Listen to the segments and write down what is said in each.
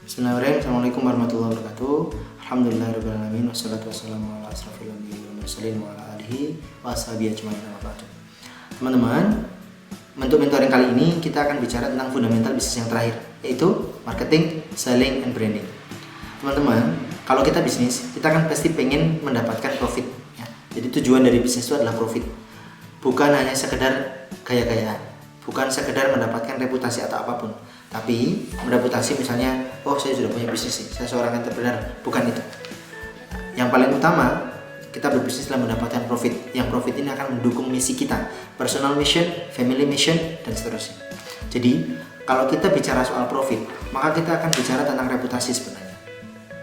Bismillahirrahmanirrahim. Assalamualaikum warahmatullahi wabarakatuh. Alhamdulillahirrahmanirrahim. Wassalatu wassalamu ala asrafil anbiya'i wal mursalin wa ala alihi wa ashabihi ajma'in. Teman-teman, untuk mentoring kali ini kita akan bicara tentang fundamental bisnis yang terakhir, yaitu marketing, selling, and branding. Teman-teman, kalau kita bisnis, kita kan pasti pengen mendapatkan profit ya. Jadi tujuan dari bisnis itu adalah profit. Bukan hanya sekedar gaya-gayaan, bukan sekedar mendapatkan reputasi atau apapun, tapi reputasi misalnya, oh saya sudah punya bisnis nih, saya seorang entrepreneur, bukan itu. Yang paling utama, kita berbisnis adalah mendapatkan profit. Yang profit ini akan mendukung misi kita, personal mission, family mission, dan seterusnya. Jadi kalau kita bicara soal profit, maka kita akan bicara tentang reputasi sebenarnya.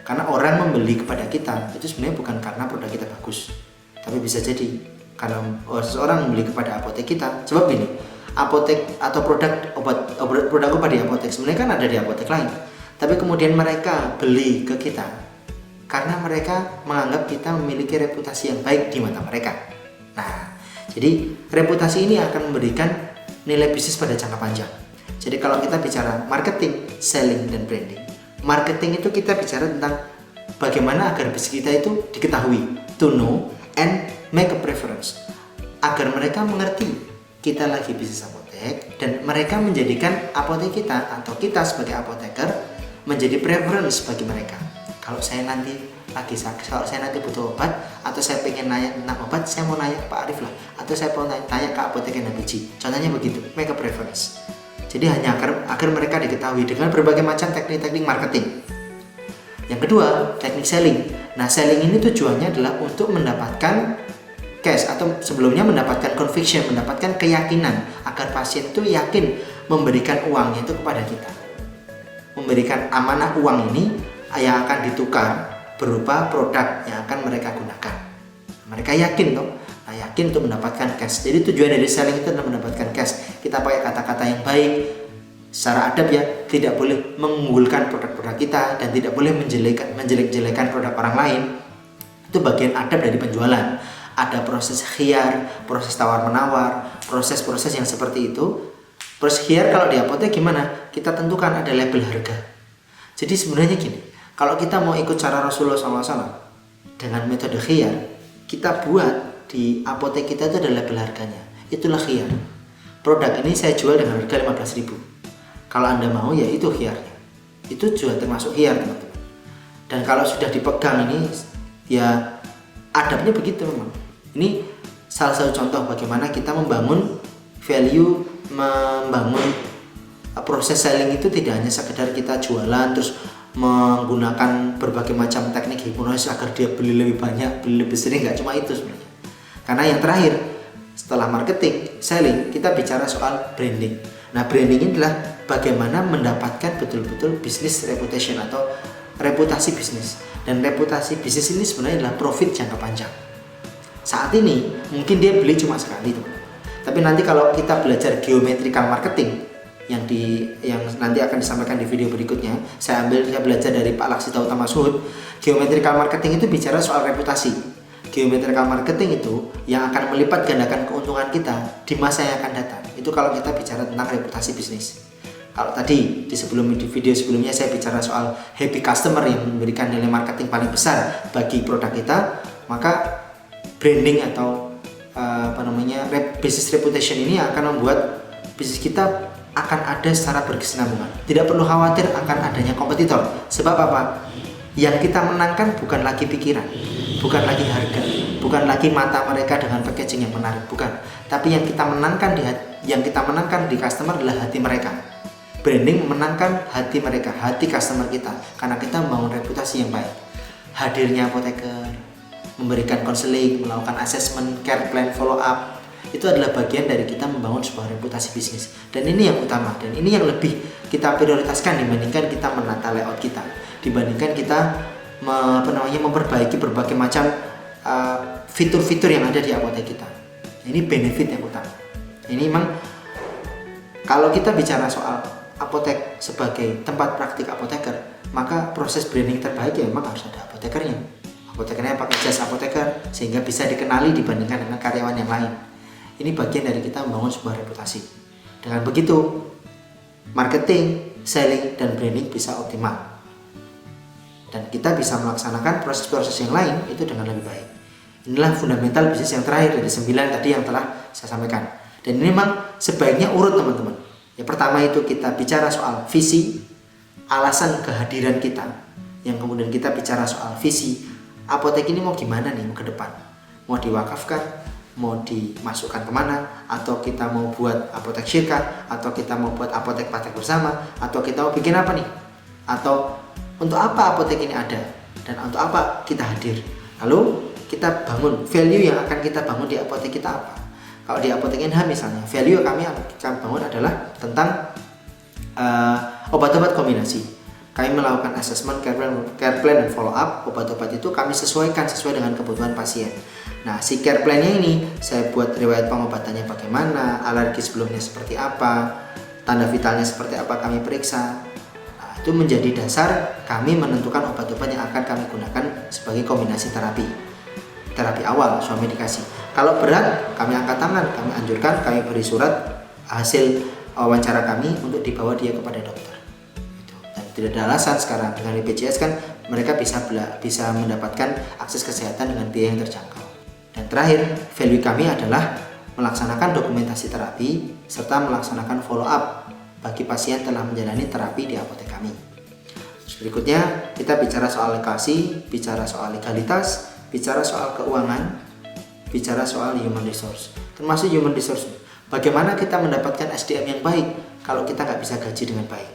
Karena orang membeli kepada kita itu sebenarnya bukan karena produk kita bagus, tapi bisa jadi karena seseorang membeli kepada apotek kita. Sebab ini, apotek atau produk obat di apotek sebenarnya kan ada di apotek lain, tapi kemudian mereka beli ke kita karena mereka menganggap kita memiliki reputasi yang baik di mata mereka. Nah, jadi reputasi ini akan memberikan nilai bisnis pada jangka panjang. Jadi kalau kita bicara marketing, selling, dan branding, marketing itu kita bicara tentang bagaimana agar bisnis kita itu diketahui, to know and make a preference, agar mereka mengerti kita lagi bisnis apotek dan mereka menjadikan apotek kita atau kita sebagai apoteker menjadi preference bagi mereka. Kalau saya nanti lagi sakit, kalau saya nanti butuh obat atau saya pengen nanya tentang obat, saya mau nanya ke Pak Arif lah, atau saya mau tanya ke apotek NBC. Contohnya begitu, make a preference. Jadi hanya agar mereka diketahui dengan berbagai macam teknik-teknik marketing. Yang kedua, teknik selling. Nah, selling ini tujuannya adalah untuk mendapatkan cash atau sebelumnya mendapatkan conviction, mendapatkan keyakinan agar pasien itu yakin memberikan uangnya itu kepada kita. Memberikan amanah uang ini yang akan ditukar berupa produk yang akan mereka gunakan. Mereka yakin toh, yakin untuk mendapatkan cash. Jadi tujuan dari selling itu adalah mendapatkan cash. Kita pakai kata-kata yang baik, secara adab ya, tidak boleh mengunggulkan produk-produk kita dan tidak boleh menjelek-jelekan produk orang lain. Itu bagian adab dari penjualan. Ada proses khiyar, proses tawar-menawar, proses-proses yang seperti itu. Proses khiyar kalau di apotek gimana? Kita tentukan ada label harga. Jadi sebenarnya gini, kalau kita mau ikut cara Rasulullah SAW dengan metode khiyar, kita buat di apotek kita itu ada label harganya. Itulah khiyar. Produk ini saya jual dengan harga 15.000. Kalau Anda mau ya itu khiyarnya. Itu juga termasuk khiyar, teman-teman. Dan kalau sudah dipegang ini ya adabnya begitu memang. Ini salah satu contoh bagaimana kita membangun value, membangun proses selling itu tidak hanya sekedar kita jualan terus menggunakan berbagai macam teknik hipnosis agar dia beli lebih banyak, beli lebih sering, nggak cuma itu sebenarnya. Karena yang terakhir setelah marketing, selling, kita bicara soal branding. Nah, branding ini adalah bagaimana mendapatkan betul-betul business reputation atau reputasi bisnis. Dan reputasi bisnis ini sebenarnya adalah profit jangka panjang. Saat ini mungkin dia beli cuma sekali, teman. Tapi nanti kalau kita belajar geometrical marketing yang nanti akan disampaikan di video berikutnya, saya belajar dari Pak Laksita Utama Suhud. Geometrical marketing itu bicara soal reputasi. Geometrical marketing itu yang akan melipat gandakan keuntungan kita di masa yang akan datang. Itu kalau kita bicara tentang reputasi bisnis. Kalau tadi di video sebelumnya saya bicara soal happy customer yang memberikan nilai marketing paling besar bagi produk kita, maka branding atau business reputation ini akan membuat bisnis kita akan ada secara berkesinambungan. Tidak perlu khawatir akan adanya kompetitor. Sebab apa? Yang kita menangkan bukan lagi pikiran, bukan lagi harga, bukan lagi mata mereka dengan packaging yang menarik, bukan. Tapi yang kita menangkan di customer adalah hati mereka. Branding memenangkan hati mereka, hati customer kita, karena kita membangun reputasi yang baik. Hadirnya apoteker, memberikan konseling, melakukan assessment, care plan, follow up, itu adalah bagian dari kita membangun sebuah reputasi bisnis. Dan ini yang utama, dan ini yang lebih kita prioritaskan dibandingkan kita menata layout kita, dibandingkan kita memperbaiki berbagai macam fitur-fitur yang ada di apotek kita. Ini benefit yang utama. Ini memang kalau kita bicara soal apotek sebagai tempat praktik apoteker, maka proses branding terbaik ya memang harus ada apotekernya. Apotekernya pakai jas apoteker sehingga bisa dikenali dibandingkan dengan karyawan yang lain. Ini bagian dari kita membangun sebuah reputasi. Dengan begitu, marketing, selling, dan branding bisa optimal. dan kita bisa melaksanakan proses-proses yang lain itu dengan lebih baik. Inilah fundamental bisnis yang terakhir dari 9 tadi yang telah saya sampaikan. Dan ini memang sebaiknya urut teman-teman. Yang pertama itu kita bicara soal visi, alasan kehadiran kita. Yang kemudian kita bicara soal visi, apotek ini mau gimana nih ke depan. Mau diwakafkan, mau dimasukkan kemana, atau kita mau buat apotek syirkah, atau kita mau buat apotek praktek bersama, atau kita mau bikin apa nih, atau untuk apa apotek ini ada, dan untuk apa kita hadir. Lalu kita bangun value yang akan kita bangun di apotek kita apa. Kalau di apotek NH misalnya, value kami yang kita bangun adalah tentang obat-obat kombinasi. Kami melakukan assessment, care plan, dan follow up. Obat-obat itu kami sesuaikan sesuai dengan kebutuhan pasien. Nah, si care plan-nya ini saya buat riwayat pengobatannya bagaimana, alergi sebelumnya seperti apa, tanda vitalnya seperti apa kami periksa. Nah, itu menjadi dasar kami menentukan obat-obat yang akan kami gunakan sebagai kombinasi terapi awal suami medikasi. Kalau berat, kami angkat tangan, kami anjurkan, kami beri surat hasil wawancara kami untuk dibawa dia kepada dokter. Dan tidak ada alasan sekarang dengan BPJS kan mereka bisa mendapatkan akses kesehatan dengan biaya yang terjangkau. Dan terakhir, value kami adalah melaksanakan dokumentasi terapi serta melaksanakan follow up bagi pasien telah menjalani terapi di apotek kami. Berikutnya kita bicara soal legasi, bicara soal legalitas, bicara soal keuangan, bicara soal human resource. Termasuk human resource. Bagaimana kita mendapatkan SDM yang baik kalau kita nggak bisa gaji dengan baik?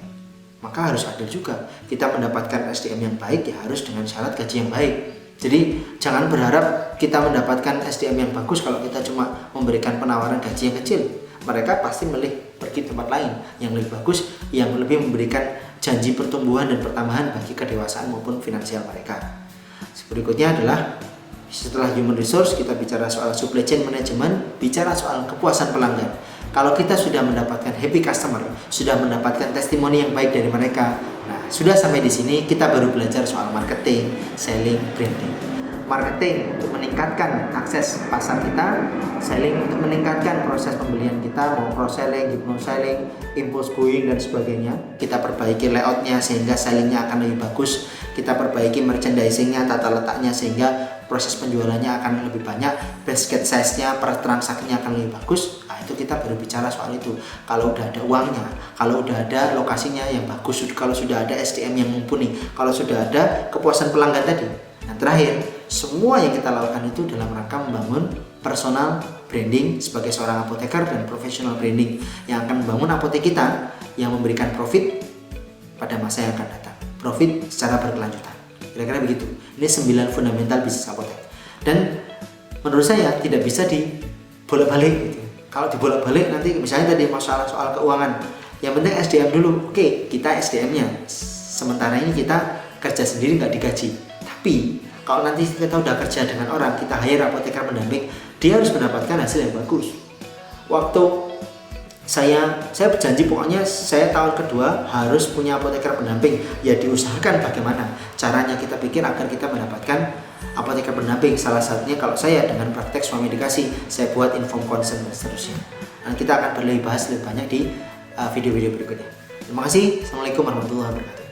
Maka harus adil juga. Kita mendapatkan SDM yang baik ya harus dengan syarat gaji yang baik. Jadi jangan berharap kita mendapatkan SDM yang bagus kalau kita cuma memberikan penawaran gaji yang kecil. Mereka pasti milih pergi tempat lain yang lebih bagus, yang lebih memberikan janji pertumbuhan dan pertambahan bagi kedewasaan maupun finansial mereka. Berikutnya adalah setelah human resource kita bicara soal supply chain management, bicara soal kepuasan pelanggan. Kalau kita sudah mendapatkan happy customer, sudah mendapatkan testimoni yang baik dari mereka, nah sudah sampai di sini kita baru belajar soal marketing, selling, branding. Marketing untuk meningkatkan akses pasar kita, selling untuk meningkatkan proses pembelian kita, mau cross-selling, hypno-selling, impulse buying dan sebagainya. Kita perbaiki layoutnya sehingga sellingnya akan lebih bagus. Kita perbaiki merchandisingnya, tata letaknya sehingga proses penjualannya akan lebih banyak, basket size-nya per transaksinya akan lebih bagus. Nah, itu kita baru bicara soal itu. Kalau udah ada uangnya, kalau udah ada lokasinya yang bagus, kalau sudah ada SDM yang mumpuni, kalau sudah ada kepuasan pelanggan tadi. Nah, terakhir, semua yang kita lakukan itu dalam rangka membangun personal branding sebagai seorang apoteker dan professional branding yang akan membangun apotek kita yang memberikan profit pada masa yang akan datang. Profit secara berkelanjutan. Kira-kira begitu. Ini 9 fundamental bisnis apotek. Dan menurut saya tidak bisa dibolak-balik gitu. Kalau dibolak-balik nanti misalnya tadi masalah soal keuangan. Yang penting SDM dulu. Oke, kita SDM-nya. Sementara ini kita kerja sendiri nggak digaji. Tapi kalau nanti kita udah kerja dengan orang, kita hire apoteker pendamping, dia harus mendapatkan hasil yang bagus. Waktu saya berjanji pokoknya saya tahun kedua harus punya apoteker pendamping. Ya diusahakan bagaimana caranya kita pikir agar kita mendapatkan apoteker pendamping. Salah satunya kalau saya dengan praktek suami medikasi, saya buat inform consent dan seterusnya. Nah, kita akan bahas lebih banyak di video-video berikutnya. Terima kasih. Assalamualaikum warahmatullahi wabarakatuh.